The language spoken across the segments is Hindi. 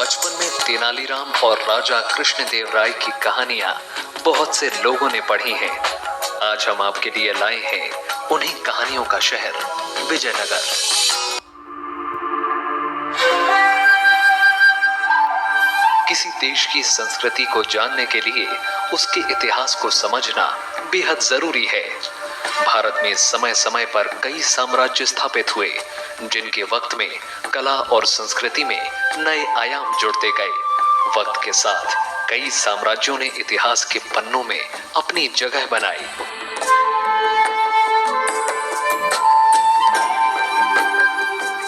बचपन में तेनालीराम और राजा कृष्णदेव राय की कहानियां बहुत से लोगों ने पढ़ी हैं। आज हम आपके लिए लाए हैं उन्हीं कहानियों का शहर विजयनगर। किसी देश की संस्कृति को जानने के लिए उसके इतिहास को समझना बेहद जरूरी है। भारत में समय समय पर कई साम्राज्य स्थापित हुए, जिनके वक्त में कला और संस्कृति में नए आयाम जुड़ते गए। वक्त के साथ कई साम्राज्यों ने इतिहास के पन्नों में अपनी जगह बनाई।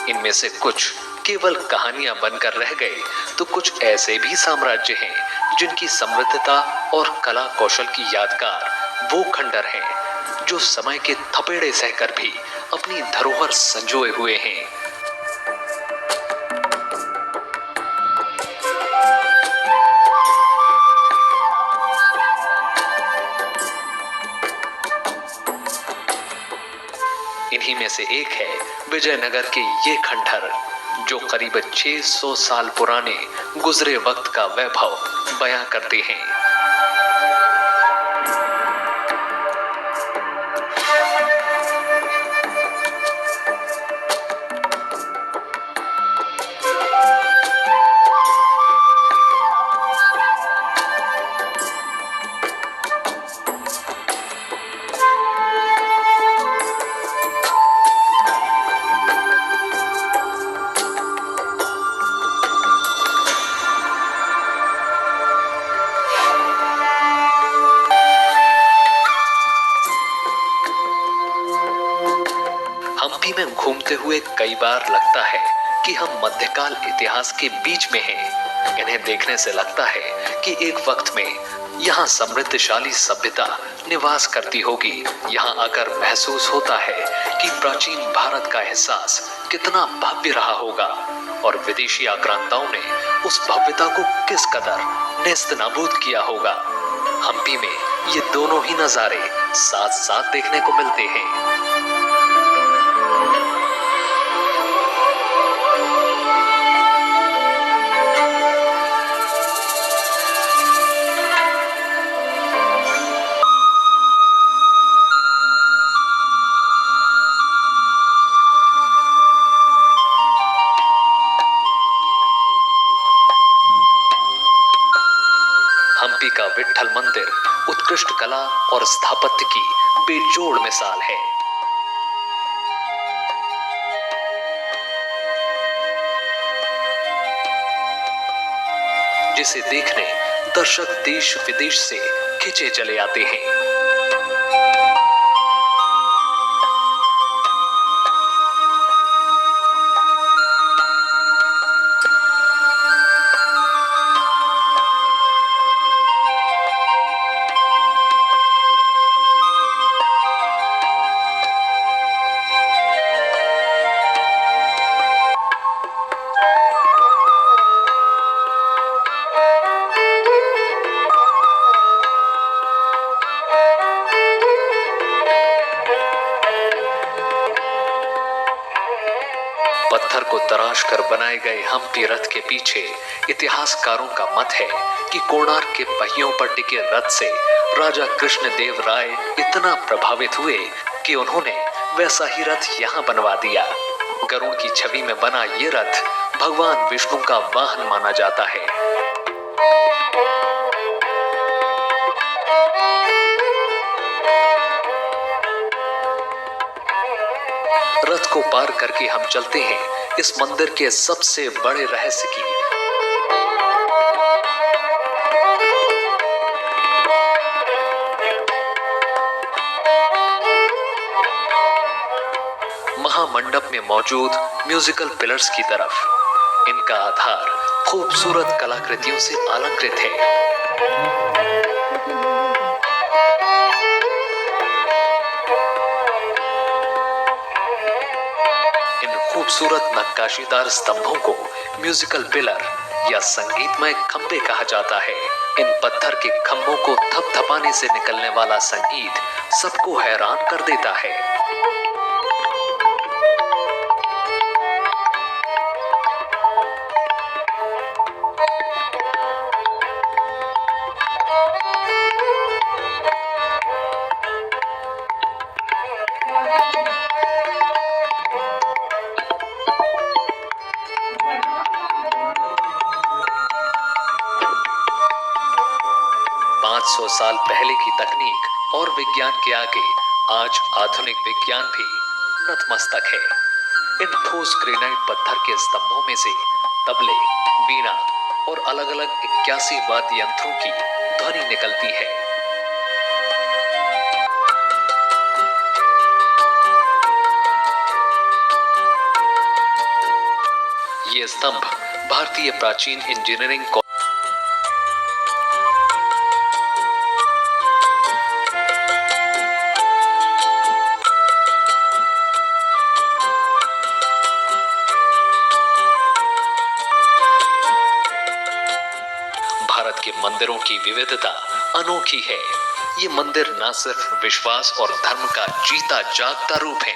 इनमें से कुछ केवल कहानियां बनकर रह गए, तो कुछ ऐसे भी साम्राज्य हैं जिनकी समृद्धता और कला कौशल की यादगार वो खंडर हैं जो समय के थपेड़े सहकर भी अपनी धरोहर संजोए हुए हैं। इन्हीं में से एक है विजयनगर के ये खंडहर, जो करीब 600 साल पुराने गुजरे वक्त का वैभव बयां करते हैं। हम्पी में घूमते हुए कई बार लगता है कि हम मध्यकाल इतिहास के बीच में हैं। इन्हें देखने से लगता है कि एक वक्त में यहाँ समृद्धशाली सभ्यता निवास करती होगी। यहाँ आकर महसूस होता है कि प्राचीन भारत का एहसास कितना भव्य रहा होगा और विदेशी आक्रांताओं ने उस भव्यता को किस कदर नेस्तनाबूद किया होगा। हम्पी में ये दोनों ही नजारे साथ साथ देखने को मिलते हैं। हम्पी का विट्ठल मंदिर उत्कृष्ट कला और स्थापत्य की बेजोड़ मिसाल है। जिसे देखने दर्शक देश विदेश से खिंचे चले आते हैं। पत्थर को तराश कर बनाए गए हम्पी रथ के पीछे इतिहासकारों का मत है कि कोणार्क के पहियों पर टिके रथ से राजा कृष्णदेव राय इतना प्रभावित हुए कि उन्होंने वैसा ही रथ यहाँ बनवा दिया। गरुड़ की छवि में बना ये रथ भगवान विष्णु का वाहन माना जाता है। रथ को पार करके हम चलते हैं इस मंदिर के सबसे बड़े रहस्य की। महामंडप में मौजूद म्यूजिकल पिलर्स की तरफ। इनका आधार खूबसूरत कलाकृतियों से अलंकृत है। खूबसूरत नक्काशीदार स्तंभों को म्यूजिकल पिलर या संगीतमय खंभे कहा जाता है। इन पत्थर के खंभों को थपथपाने से निकलने वाला संगीत सबको हैरान कर देता है। 800 साल पहले की तकनीक और विज्ञान के आगे आज आधुनिक विज्ञान भी नतमस्तक है। इन ठोस ग्रेनाइट पत्थर के स्तंभों में से तबले, वीणा और अलग-अलग 81 वाद्य यंत्रों की ध्वनि निकलती है। ये स्तंभ भारतीय प्राचीन इंजीनियरिंग भारत के मंदिरों की विविधता अनोखी है। ये मंदिर न सिर्फ विश्वास और धर्म का जीता जागता रूप है,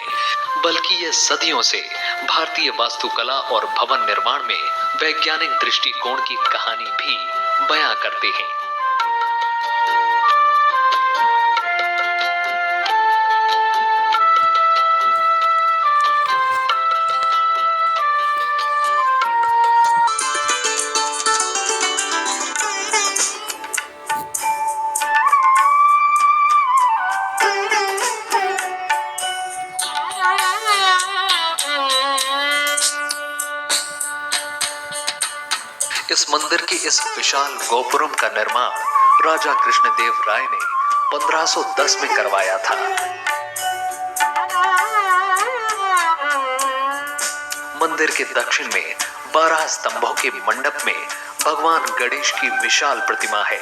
बल्कि ये सदियों से भारतीय वास्तुकला और भवन निर्माण में वैज्ञानिक दृष्टिकोण की कहानी भी बयां करते हैं। इस मंदिर की इस विशाल गोपुरम का निर्माण राजा कृष्णदेव राय ने 1510 में करवाया था। मंदिर के दक्षिण में 12 स्तंभों के मंडप में भगवान गणेश की विशाल प्रतिमा है।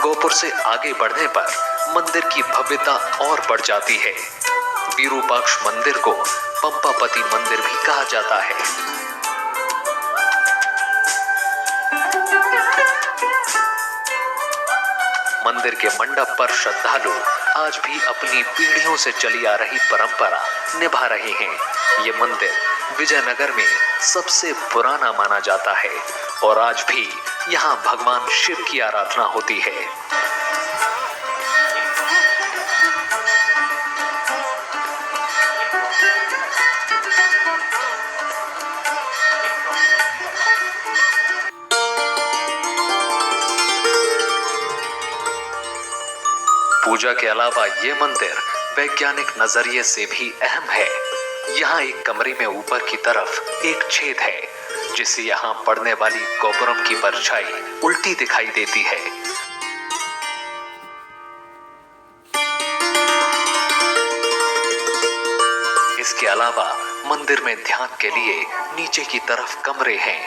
गोपुर से आगे बढ़ने पर मंदिर की भव्यता और बढ़ जाती है। विरूपाक्ष मंदिर को पंपापति मंदिर भी कहा जाता है। मंदिर के मंडप पर श्रद्धालु आज भी अपनी पीढ़ियों से चली आ रही परंपरा निभा रहे हैं। ये मंदिर विजयनगर में सबसे पुराना माना जाता है और आज भी यहाँ भगवान शिव की आराधना होती है। पूजा के अलावा ये मंदिर वैज्ञानिक नजरिए से भी अहम है। यहाँ एक कमरे में ऊपर की तरफ एक छेद है, जिससे यहाँ पड़ने वाली गोपुरम की परछाई उल्टी दिखाई देती है। इसके अलावा मंदिर में ध्यान के लिए नीचे की तरफ कमरे हैं।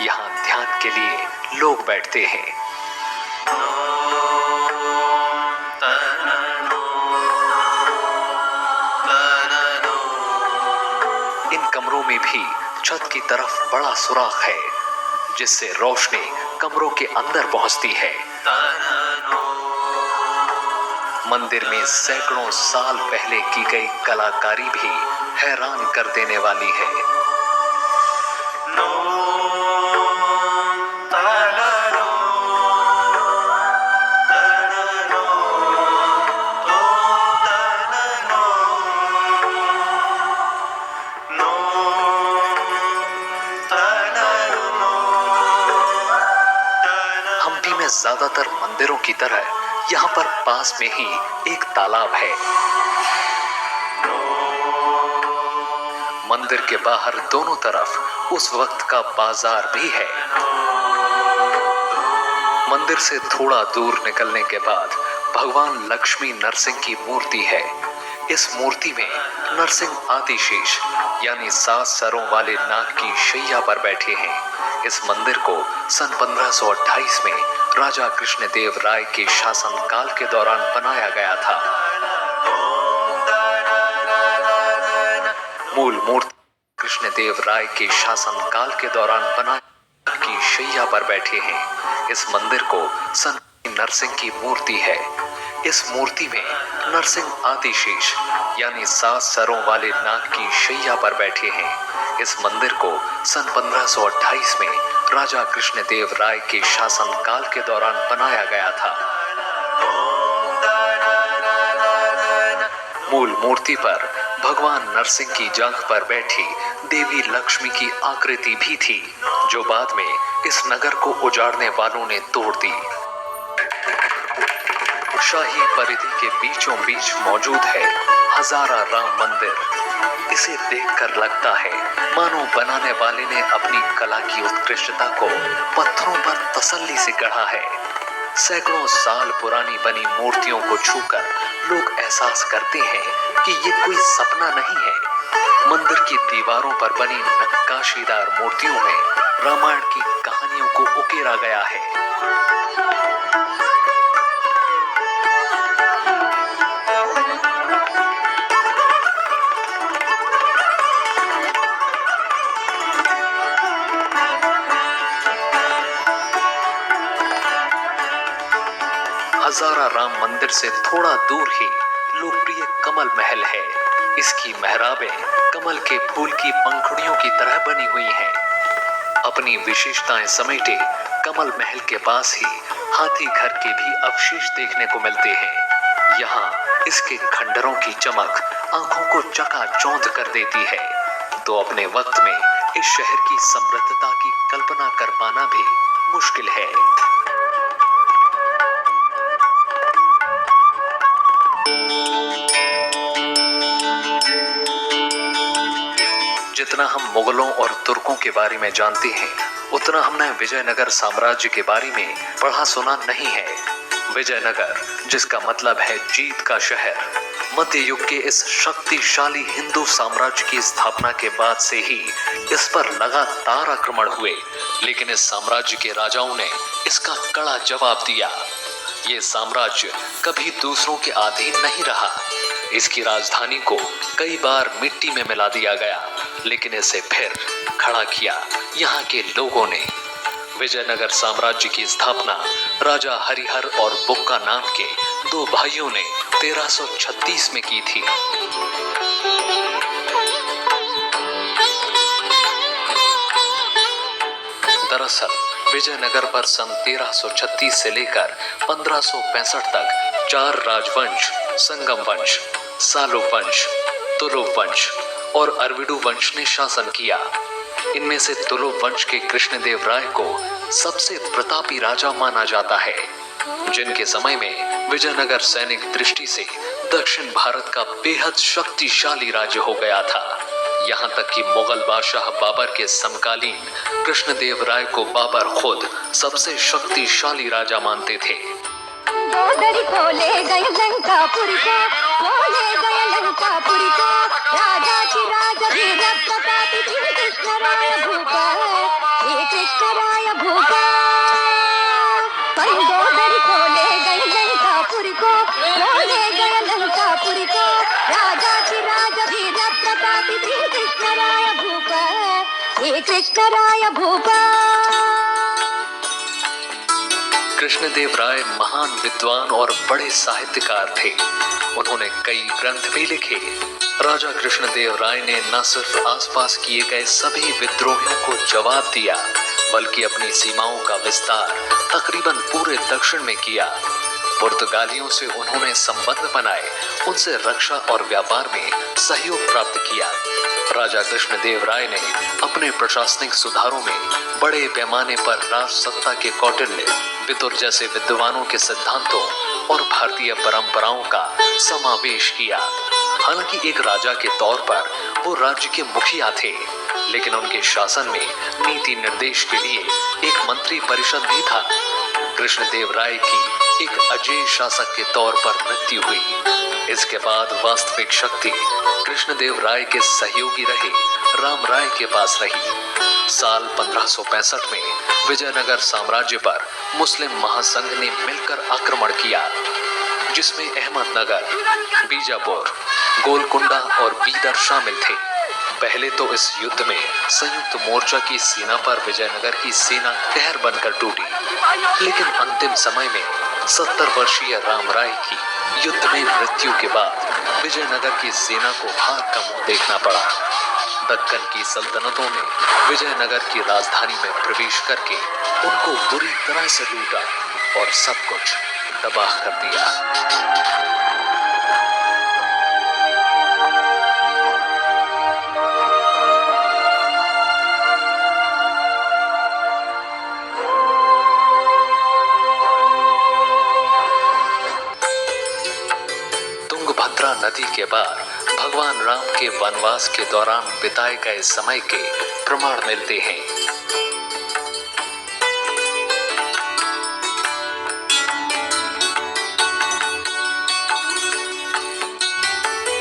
यहाँ ध्यान के लिए लोग बैठते हैं। इन कमरों में भी छत की तरफ बड़ा सुराख है, जिससे रोशनी कमरों के अंदर पहुंचती है। मंदिर में सैकड़ों साल पहले की गई कलाकारी भी हैरान कर देने वाली है। हम्पी में ज्यादातर मंदिरों की तरह यहाँ पर पास में ही एक तालाब है। मंदिर के बाहर दोनों तरफ उस वक्त का बाजार भी है। मंदिर से थोड़ा दूर निकलने के बाद भगवान लक्ष्मी नरसिंह की मूर्ति है। इस मूर्ति में नरसिंह आदिशेष यानी 7 सरों वाले नाग की शैया पर बैठे हैं। इस मंदिर को सन 1528 में राजा कृष्णदेव राय के शासनकाल के दौरान बनाया गया था। मूल मूर्ति कृष्णदेव राय के शासनकाल के दौरान बनाया की शैया पर बैठे हैं। इस मंदिर को सन नरसिंह की मूर्ति है। इस मूर्ति में नरसिंह आदिशेष यानी 7 सरों वाले नाग की शैया पर बैठे हैं। इस मंदिर को सन 1528 में राजा कृष्णदेव राय के शासनकाल के दौरान बनाया गया था। मूल मूर्ति पर भगवान नरसिंह की जंघ पर बैठी देवी लक्ष्मी की आकृति भी थी, जो बाद में इस नगर को उजाड़ने वालों ने तोड़ दी। शाही परिधि के बीचों बीच मौजूद है हजारा राम मंदिर। इसे देखकर लगता है मानो बनाने वाले ने अपनी कला की उत्कृष्टता को पत्थरों पर तसल्ली से गढ़ा है। सैकड़ों साल पुरानी बनी मूर्तियों को छूकर लोग एहसास करते हैं कि ये कोई सपना नहीं है। मंदिर की दीवारों पर बनी नक्काशीदार मूर्तियों में रामायण की कहानियों को उकेरा गया है। हजारा राम मंदिर से थोड़ा दूर ही लोकप्रिय कमल महल है। इसकी मेहराबें कमल के फूल की पंखुड़ियों की तरह बनी हुई हैं। अपनी विशेषताएं समेटे कमल महल के पास ही हाथी घर के भी अवशेष देखने को मिलते हैं। यहाँ इसके खंडरों की चमक आंखों को चकाचौंध कर देती है, तो अपने वक्त में इस शहर की समृद्धता की कल्पना कर पाना भी मुश्किल है। जितना हम मुगलों और तुर्कों के बारे में जानते हैं, उतना हमने विजयनगर साम्राज्य के बारे में पढ़ा सुना नहीं है। विजयनगर, जिसका मतलब है जीत का शहर, मध्य युग के इस शक्तिशाली हिंदू साम्राज्य की स्थापना के बाद से ही इस पर लगातार आक्रमण हुए, लेकिन इस साम्राज्य के राजाओं ने इसका कड़ा जवाब दिया। ये साम्राज्य कभी दूसरों के अधीन नहीं रहा। इसकी राजधानी को कई बार मिट्टी में मिला दिया गया, लेकिन इसे फिर खड़ा किया यहाँ के लोगों ने। विजयनगर साम्राज्य की स्थापना राजा हरिहर और बुक्का नाम के दो भाइयों ने 1336 में की थी। दरअसल विजयनगर पर सन 1336 से लेकर 1565 तक 4 राजवंश, संगम वंश, सालुब वंश, तुलुब वंश और अरविडु वंश ने शासन किया। इनमें से तुलुब वंश के कृष्णदेव राय को सबसे प्रतापी राजा माना जाता है, जिनके समय में विजयनगर सैनिक दृष्टि से दक्षिण भारत का बेहद शक्तिशाली राज्य हो गया था। यहाँ तक कि मुगल बादशाह बाबर के समकालीन कृष्णदेव राय को बाबर खुद सबसे शक्तिशाली राजा मानते थे। खोले गए लंकापुरी को, खोले गए लंकापुरी को, राजा की राजा वीर प्रतापी श्री कृष्णराय भूपा, हे कृष्णराय भूपा। मंदोदरी खोले गए लंकापुरी को, खोले गए लंकापुरी को, राजा की राजा वीर प्रतापी श्री कृष्णराय भूपा, हे कृष्णराय भूपा। कृष्णदेव राय महान विद्वान और बड़े साहित्यकार थे। उन्होंने कई ग्रंथ भी लिखे। राजा कृष्णदेव राय ने न सिर्फ आसपास किए गए सभी विद्रोहियों को जवाब दिया, बल्कि अपनी सीमाओं का विस्तार तकरीबन पूरे दक्षिण में किया। पुर्तगालियों से उन्होंने संबंध बनाए, उनसे रक्षा और व्यापार में सहयोग प्राप्त किया। राजा कृष्णदेव राय ने अपने प्रशासनिक सुधारों में बड़े पैमाने पर राज सत्ता के कौटिल्य, विदुर जैसे विद्वानों के सिद्धांतों और भारतीय परंपराओं का समावेश किया। हालांकि एक राजा के तौर पर वो राज्य के मुखिया थे, लेकिन उनके शासन में नीति निर्देश के लिए एक मंत्री परिषद भी था। कृष्णदेव राय की एक अजेय शासक के तौर पर मृत्यु हुई। इसके बाद वास्तविक शक्ति कृष्णदेव राय के सहयोगी रहे राम राय के पास रही। साल 1565 में विजयनगर साम्राज्य पर मुस्लिम महासंघ ने मिलकर आक्रमण किया, जिसमें अहमदनगर, बीजापुर, गोलकुंडा और बीदर शामिल थे। पहले तो इस युद्ध में संयुक्त मोर्चा की सेना पर विजयनगर की सेना कहर बनकर टूटी, लेकिन अंतिम समय में 70 वर्षीय राम राय की युद्ध में मृत्यु के बाद विजयनगर की सेना को हार का मुंह देखना पड़ा। दक्कन की सल्तनतों ने विजयनगर की राजधानी में प्रवेश करके उनको बुरी तरह से लूटा और सब कुछ तबाह कर दिया। के बाद भगवान राम के वनवास के दौरान बिताए गए समय के प्रमाण मिलते हैं।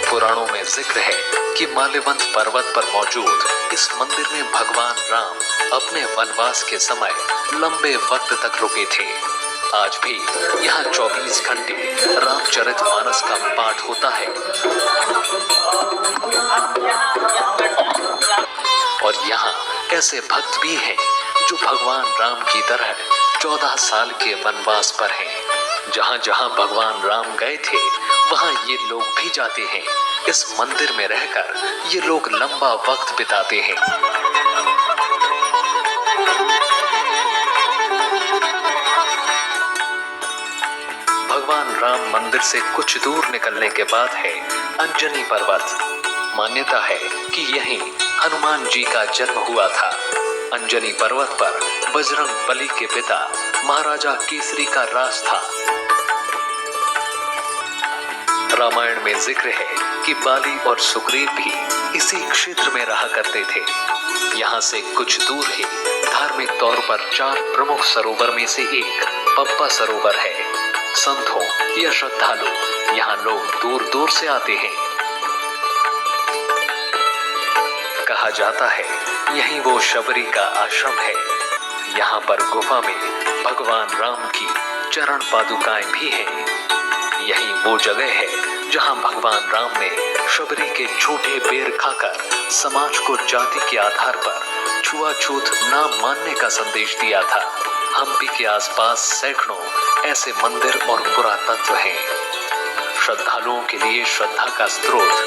पुराणों में जिक्र है कि माल्यवंत पर्वत पर मौजूद इस मंदिर में भगवान राम अपने वनवास के समय लंबे वक्त तक रुके थे। आज भी यहाँ 24 घंटे रामचरितमानस का पाठ होता है और यहाँ ऐसे भक्त भी हैं जो भगवान राम की तरह 14 साल के वनवास पर हैं। जहाँ जहाँ भगवान राम गए थे वहाँ ये लोग भी जाते हैं। इस मंदिर में रहकर ये लोग लंबा वक्त बिताते हैं। भगवान राम मंदिर से कुछ दूर निकलने के बाद है अंजनी पर्वत। मान्यता है कि यहीं हनुमान जी का जन्म हुआ था। अंजनी पर्वत पर बजरंग बली के पिता महाराजा केसरी का राज था। रामायण में जिक्र है कि बाली और सुग्रीव भी इसी क्षेत्र में रहा करते थे। यहाँ से कुछ दूर ही धार्मिक तौर पर 4 प्रमुख सरोवर में से एक पप्पा सरोवर है। संतों या श्रद्धालु यहाँ लोग दूर दूर से आते हैं। कहा जाता है यही वो शबरी का आश्रम है। यहाँ पर गुफा में भगवान राम की चरण पादुकाएं भी हैं। यही वो जगह है जहाँ भगवान राम ने शबरी के झूठे बेर खाकर समाज को जाति के आधार पर छुआछूत ना मानने का संदेश दिया था। हम्पी के आसपास सैकड़ों ऐसे मंदिर और पुरातत्व हैं। श्रद्धालुओं के लिए श्रद्धा का स्रोत,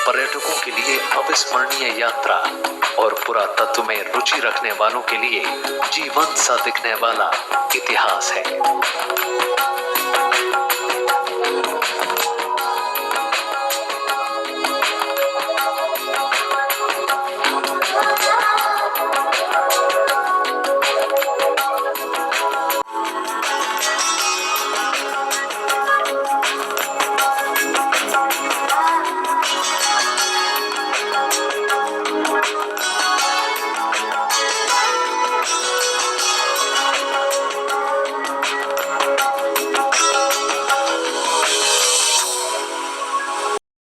पर्यटकों के लिए अविस्मरणीय यात्रा और पुरातत्व में रुचि रखने वालों के लिए जीवंत सा दिखने वाला इतिहास है।